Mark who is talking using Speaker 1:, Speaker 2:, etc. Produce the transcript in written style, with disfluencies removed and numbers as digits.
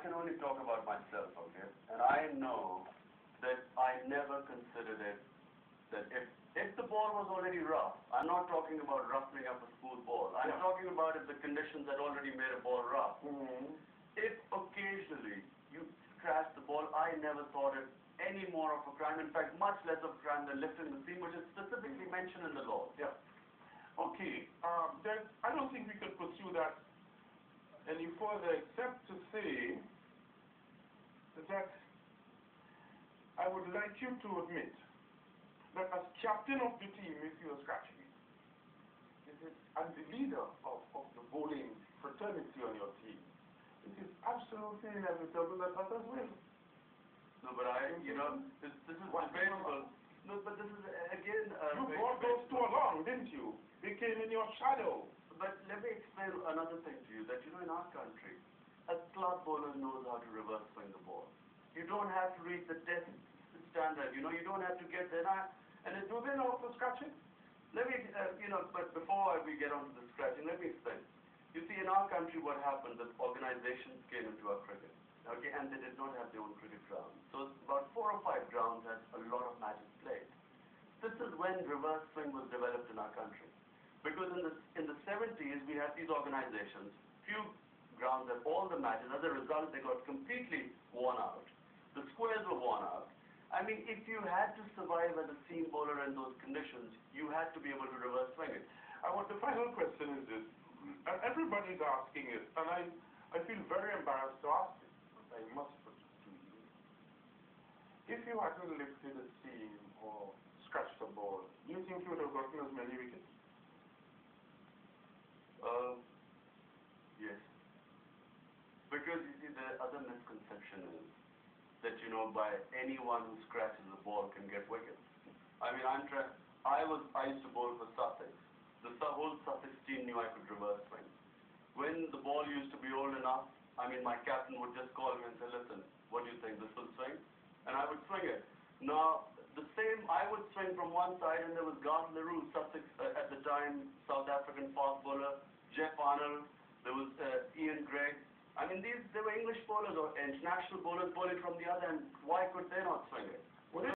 Speaker 1: can only talk about myself, okay? And I know that I never considered it that if the ball was already rough, I'm not talking about roughening up a smooth ball. I'm talking about if the conditions had already made a ball rough. If occasionally you scratch the ball, I never thought it any more of a crime. In fact, much less of a crime than lifting the seam, which is specifically mentioned in the law.
Speaker 2: Yeah. Okay. Then I don't think we could pursue that any further, except to say that I would like you to admit that as captain of the team, if you are scratching it, and the leader of the bowling fraternity on your team, it is absolutely inevitable that others will.
Speaker 1: No, but this is debatable. No, but this is again.
Speaker 2: You brought those two along, didn't you? They came in your shadow.
Speaker 1: But let me explain another thing to you, that in our country, a club bowler knows how to reverse swing the ball. You don't have to reach the test standard, you don't have to get there. And do they know how to scratch it? Let me, but before we get on to the scratching, let me explain. You see, in our country, what happened, that organizations came into our cricket, okay, and they did not have their own cricket ground. So about 4 or 5 grounds had a lot of matches played. This is when reverse swing was developed in our country. Because in the 70s, we had these organizations, few grounds had all the matches. As a result, they got completely worn out. The squares were worn out. I mean, if you had to survive as a seam bowler in those conditions, you had to be able to reverse swing it.
Speaker 2: The final question is this, and everybody's asking it, and I feel very embarrassed to ask it, but I must put it to you. If you hadn't lifted a seam or scratched a ball, do you think you would have gotten as many wickets?
Speaker 1: Yes. Because you see, the other misconception is that, by anyone who scratches the ball can get wickets. I mean, I used to bowl for Sussex. The whole Sussex team knew I could reverse swing. When the ball used to be old enough, I mean, my captain would just call me and say, listen, what do you think, this will swing? And I would swing it. Now, the same, I would swing from one side, and there was Garth Leroux, Sussex, at the time, South African fast bowler, Jeff Arnold, there was Ian Gregg. I mean, they were English bowlers or international bowlers bowling from the other end. Why could they not swing it?